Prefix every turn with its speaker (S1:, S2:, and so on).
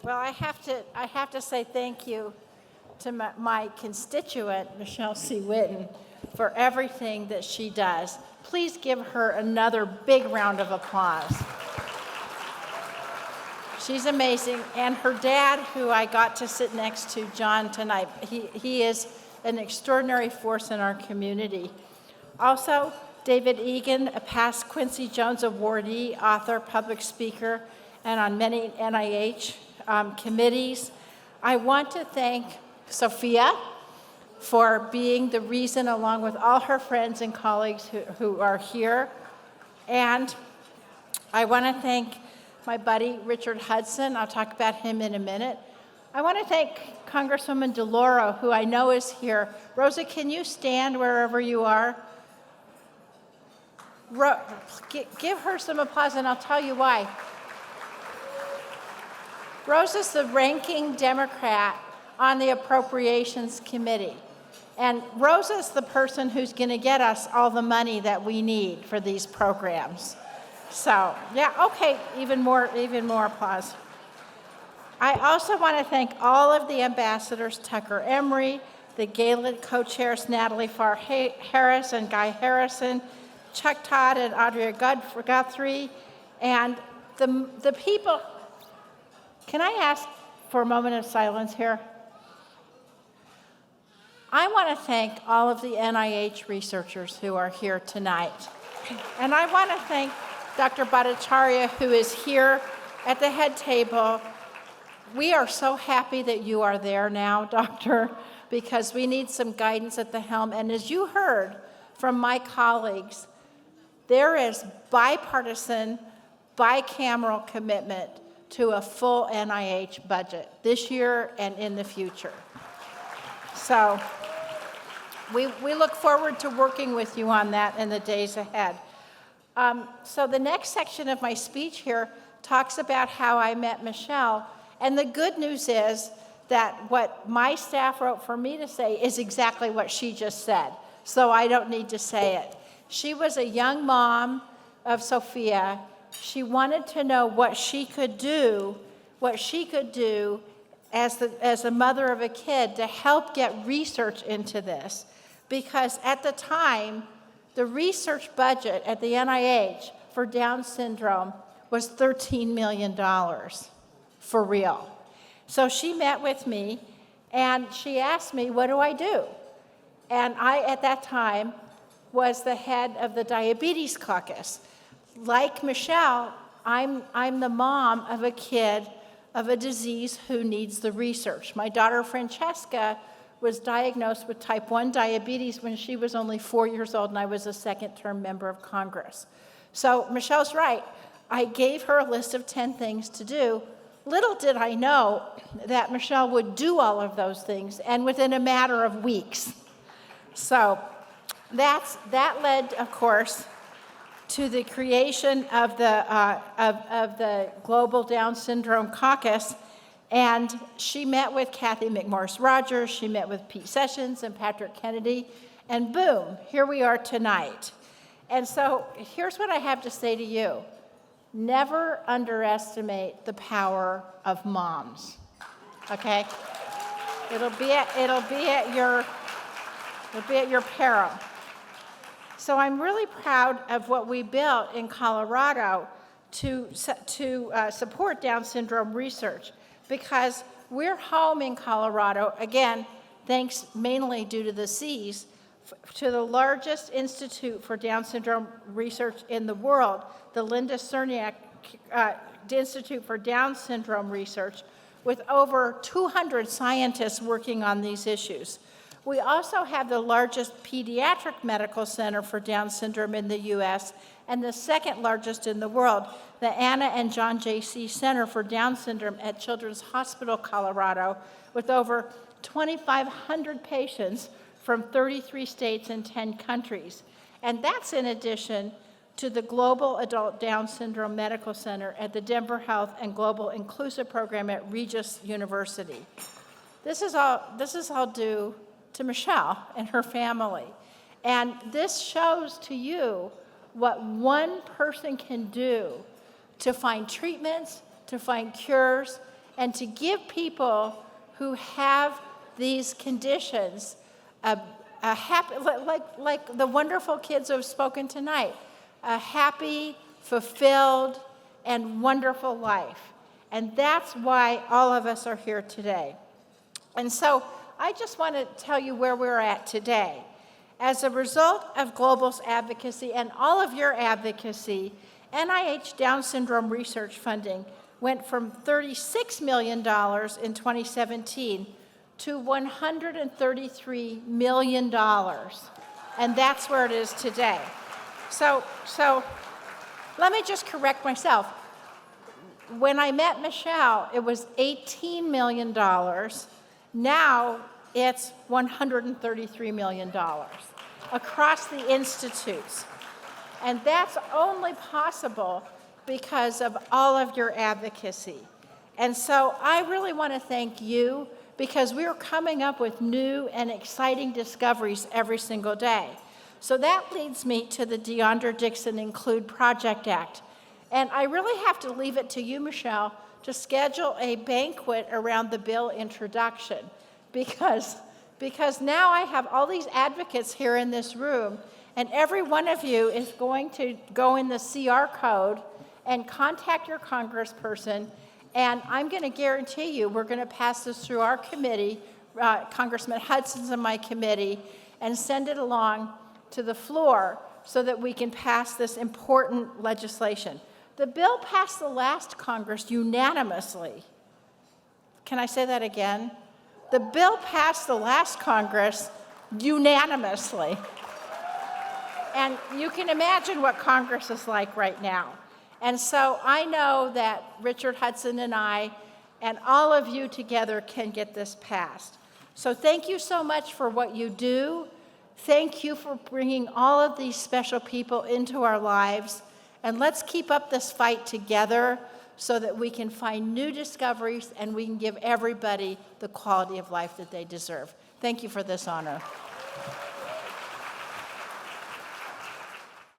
S1: Well, I have to say thank you to my constituent, Michelle C. Whitten, for everything that she does. Please give her another big round of applause. She's amazing. And her dad, who I got to sit next to, John, tonight, he is an extraordinary force in our community. Also, David Egan, a past Quincy Jones awardee, author, public speaker, and on many NIH committees. I want to thank Sophia for being the reason, along with all her friends and colleagues who are here. And I want to thank my buddy, Richard Hudson. I'll talk about him in a minute. I want to thank Congresswoman DeLauro, who I know is here. Rosa, can you stand wherever you are? Give her some applause, and I'll tell you why. Rosa's the ranking Democrat on the Appropriations Committee. And Rosa's the person who's going to get us all the money that we need for these programs. So, yeah, okay, even more applause. I also want to thank all of the ambassadors, Tucker Emery, the Gala co-chairs, Natalie Farr-Harris and Guy Harrison, Chuck Todd and Audrey Guthrie, and the people. Can I ask for a moment of silence here? I want to thank all of the NIH researchers who are here tonight. And I want to thank Dr. Bhattacharya, who is here at the head table. We are so happy that you are there now, Doctor, because we need some guidance at the helm. And as you heard from my colleagues, there is bipartisan, bicameral commitment to a full NIH budget this year and in the future. So we look forward to working with you on that in the days ahead. So the next section of my speech here talks about how I met Michelle. And the good news is that what my staff wrote for me to say is exactly what she just said. So I don't need to say it. She was a young mom of Sophia. She wanted to know what she could do as a mother of a kid to help get research into this. Because at the time, the research budget at the NIH for Down syndrome was $13 million, for real. So she met with me, and she asked me, what do I do? And I, at that time, was the head of the Diabetes Caucus. Like Michelle, I'm the mom of a kid of a disease who needs the research. My daughter Francesca was diagnosed with type 1 diabetes when she was only 4 years old, and I was a second-term member of Congress. So Michelle's right. I gave her a list of 10 things to do. Little did I know that Michelle would do all of those things, and within a matter of weeks. So that led, of course, to the creation of the Global Down Syndrome Caucus. And she met with Kathy McMorris Rogers, she met with Pete Sessions and Patrick Kennedy, and boom, here we are tonight. And so here's what I have to say to you. Never underestimate the power of moms, okay? It'll be at your peril. So I'm really proud of what we built in Colorado to support Down syndrome research, because we're home in Colorado, again, thanks mainly due to the Cs, to the largest institute for Down syndrome research in the world, the Linda Cerniak Institute for Down Syndrome Research, with over 200 scientists working on these issues. We also have the largest pediatric medical center for Down syndrome in the US and the second largest in the world, the Anna and John J.C. Center for Down Syndrome at Children's Hospital, Colorado, with over 2,500 patients from 33 states and 10 countries. And that's in addition to the Global Adult Down Syndrome Medical Center at the Denver Health and Global Inclusive Program at Regis University. This is all due to Michelle and her family. And this shows to you what one person can do to find treatments, to find cures, and to give people who have these conditions a happy, like the wonderful kids who have spoken tonight, a happy, fulfilled, and wonderful life. And that's why all of us are here today. And so I just want to tell you where we're at today. As a result of Global's advocacy and all of your advocacy, NIH Down syndrome research funding went from $36 million in 2017 to $133 million. And that's where it is today. So let me just correct myself. When I met Michelle, it was $18 million. Now it's $133 million across the institutes. And that's only possible because of all of your advocacy. And so I really want to thank you, because we are coming up with new and exciting discoveries every single day. So that leads me to the DeAndre Dixon Include Project Act. And I really have to leave it to you, Michelle, to schedule a banquet around the bill introduction, because now I have all these advocates here in this room, and every one of you is going to go in the CR code and contact your congressperson, and I'm going to guarantee you we're going to pass this through our committee, Congressman Hudson's and my committee, and send it along to the floor so that we can pass this important legislation. The bill passed the last Congress unanimously. Can I say that again? The bill passed the last Congress unanimously. And you can imagine what Congress is like right now. And so I know that Richard Hudson and I and all of you together can get this passed. So thank you so much for what you do. Thank you for bringing all of these special people into our lives. And let's keep up this fight together so that we can find new discoveries and we can give everybody the quality of life that they deserve. Thank you for this honor.